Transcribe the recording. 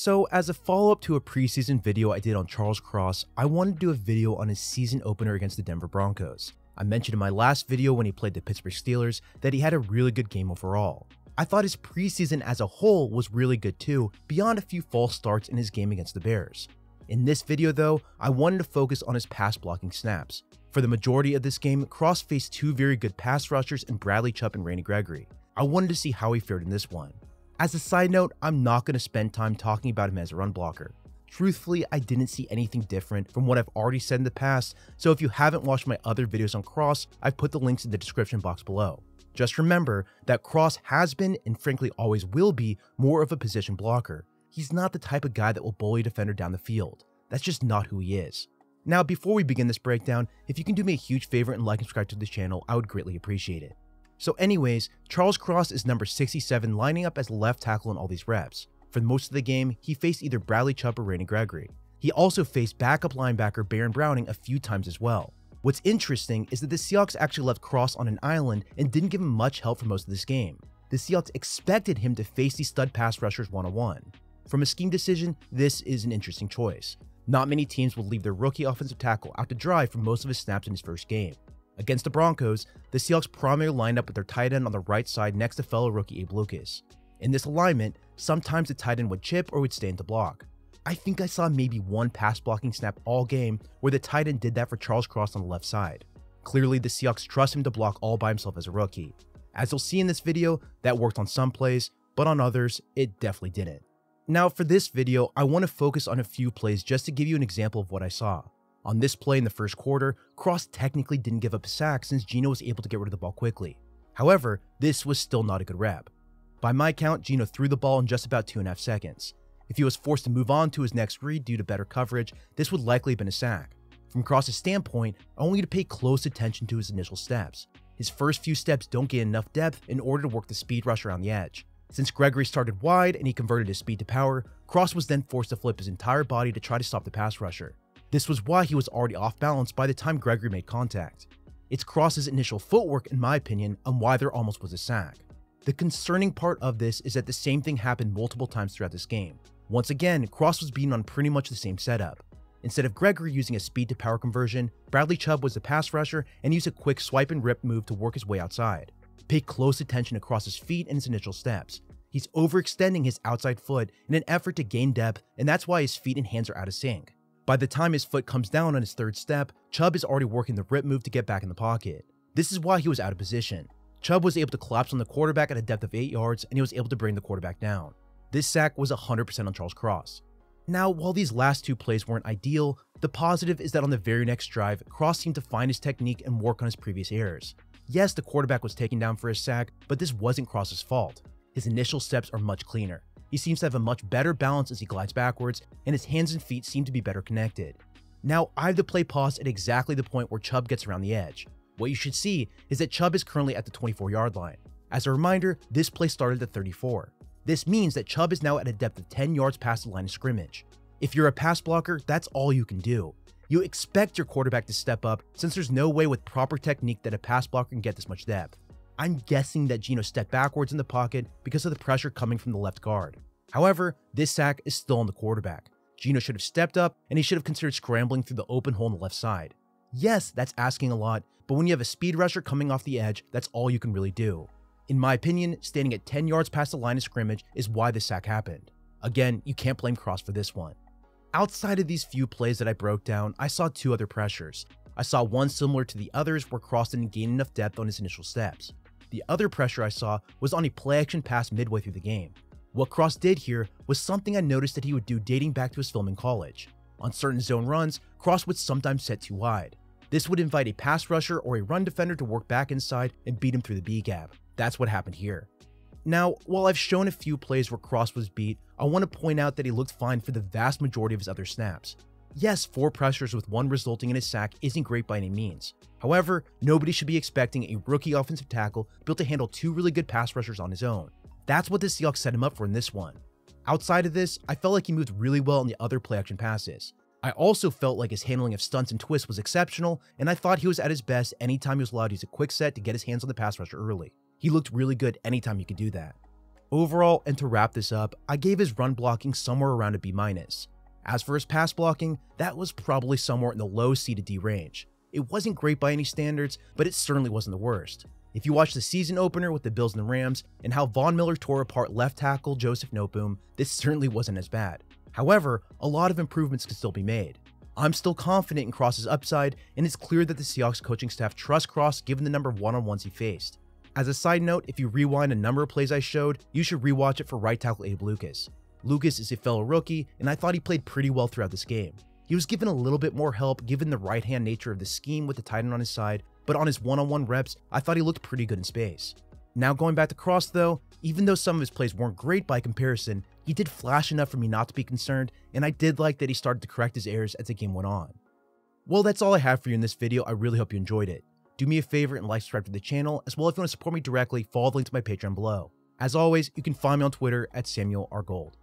So as a follow-up to a preseason video I did on Charles Cross, I wanted to do a video on his season opener against the Denver Broncos. I mentioned in my last video when he played the Pittsburgh Steelers that he had a really good game overall. I thought his preseason as a whole was really good too, beyond a few false starts in his game against the Bears. In this video though, I wanted to focus on his pass blocking snaps. For the majority of this game, Cross faced two very good pass rushers in Bradley Chubb and Gregory. I wanted to see how he fared in this one. As a side note, I'm not going to spend time talking about him as a run blocker. Truthfully, I didn't see anything different from what I've already said in the past, so if you haven't watched my other videos on Cross, I've put the links in the description box below. Just remember that Cross has been, and frankly always will be, more of a position blocker. He's not the type of guy that will bully a defender down the field. That's just not who he is. Now, before we begin this breakdown, if you can do me a huge favor and like and subscribe to this channel, I would greatly appreciate it. So anyways, Charles Cross is number 67, lining up as left tackle in all these reps. For most of the game, he faced either Bradley Chubb or Gregory. He also faced backup linebacker Baron Browning a few times as well. What's interesting is that the Seahawks actually left Cross on an island and didn't give him much help for most of this game. The Seahawks expected him to face these stud pass rushers one-on-one. From a scheme decision, this is an interesting choice. Not many teams will leave their rookie offensive tackle out to dry for most of his snaps in his first game. Against the Broncos, the Seahawks primarily lined up with their tight end on the right side next to fellow rookie Abe Lucas. In this alignment, sometimes the tight end would chip or would stay in to block. I think I saw maybe one pass blocking snap all game where the tight end did that for Charles Cross on the left side. Clearly, the Seahawks trust him to block all by himself as a rookie. As you'll see in this video, that worked on some plays, but on others, it definitely didn't. Now for this video, I want to focus on a few plays just to give you an example of what I saw. On this play in the first quarter, Cross technically didn't give up a sack since Geno was able to get rid of the ball quickly. However, this was still not a good rep. By my count, Geno threw the ball in just about 2.5 seconds. If he was forced to move on to his next read due to better coverage, this would likely have been a sack. From Cross's standpoint, I want you to pay close attention to his initial steps. His first few steps don't get enough depth in order to work the speed rush around the edge. Since Gregory started wide and he converted his speed to power, Cross was then forced to flip his entire body to try to stop the pass rusher. This was why he was already off balance by the time Gregory made contact. It's Cross's initial footwork, in my opinion, and why there almost was a sack. The concerning part of this is that the same thing happened multiple times throughout this game. Once again, Cross was beaten on pretty much the same setup. Instead of Gregory using a speed to power conversion, Bradley Chubb was the pass rusher and used a quick swipe and rip move to work his way outside. Pay close attention to Cross's feet and his initial steps. He's overextending his outside foot in an effort to gain depth, and that's why his feet and hands are out of sync. By the time his foot comes down on his third step, Chubb is already working the rip move to get back in the pocket. This is why he was out of position. Chubb was able to collapse on the quarterback at a depth of 8 yards, and he was able to bring the quarterback down. This sack was 100% on Charles Cross. Now, while these last two plays weren't ideal, the positive is that on the very next drive, Cross seemed to find his technique and work on his previous errors. Yes, the quarterback was taken down for his sack, but this wasn't Cross's fault. His initial steps are much cleaner. He seems to have a much better balance as he glides backwards, and his hands and feet seem to be better connected. Now, I have the play paused at exactly the point where Chubb gets around the edge. What you should see is that Chubb is currently at the 24-yard line. As a reminder, this play started at 34. This means that Chubb is now at a depth of 10 yards past the line of scrimmage. If you're a pass blocker, that's all you can do. You expect your quarterback to step up since there's no way with proper technique that a pass blocker can get this much depth. I'm guessing that Geno stepped backwards in the pocket because of the pressure coming from the left guard. However, this sack is still on the quarterback. Geno should have stepped up and he should have considered scrambling through the open hole on the left side. Yes, that's asking a lot, but when you have a speed rusher coming off the edge, that's all you can really do. In my opinion, standing at 10 yards past the line of scrimmage is why this sack happened. Again, you can't blame Cross for this one. Outside of these few plays that I broke down, I saw two other pressures. I saw one similar to the others where Cross didn't gain enough depth on his initial steps. The other pressure I saw was on a play-action pass midway through the game. What Cross did here was something I noticed that he would do dating back to his film in college. On certain zone runs, Cross would sometimes set too wide. This would invite a pass rusher or a run defender to work back inside and beat him through the B gap. That's what happened here. Now, while I've shown a few plays where Cross was beat, I want to point out that he looked fine for the vast majority of his other snaps. Yes, 4 pressures with 1 resulting in a sack isn't great by any means. However, nobody should be expecting a rookie offensive tackle built to handle 2 really good pass rushers on his own. That's what the Seahawks set him up for in this one. Outside of this, I felt like he moved really well on the other play-action passes. I also felt like his handling of stunts and twists was exceptional, and I thought he was at his best anytime he was allowed to use a quick set to get his hands on the pass rusher early. He looked really good anytime he could do that. Overall, and to wrap this up, I gave his run blocking somewhere around a B-. As for his pass blocking, that was probably somewhere in the low C to D range. It wasn't great by any standards, but it certainly wasn't the worst. If you watch the season opener with the Bills and the Rams, and how Von Miller tore apart left tackle Joseph Noteboom, this certainly wasn't as bad. However, a lot of improvements can still be made. I'm still confident in Cross's upside, and it's clear that the Seahawks coaching staff trusts Cross given the number of one-on-ones he faced. As a side note, if you rewind a number of plays I showed, you should rewatch it for right tackle Abe Lucas. Lucas is a fellow rookie, and I thought he played pretty well throughout this game. He was given a little bit more help given the right-hand nature of the scheme with the tight end on his side, but on his one-on-one reps, I thought he looked pretty good in space. Now going back to Cross though, even though some of his plays weren't great by comparison, he did flash enough for me not to be concerned, and I did like that he started to correct his errors as the game went on. Well, that's all I have for you in this video. I really hope you enjoyed it. Do me a favor and like, subscribe to the channel, as well if you want to support me directly, follow the link to my Patreon below. As always, you can find me on Twitter at Samuel R. Gold.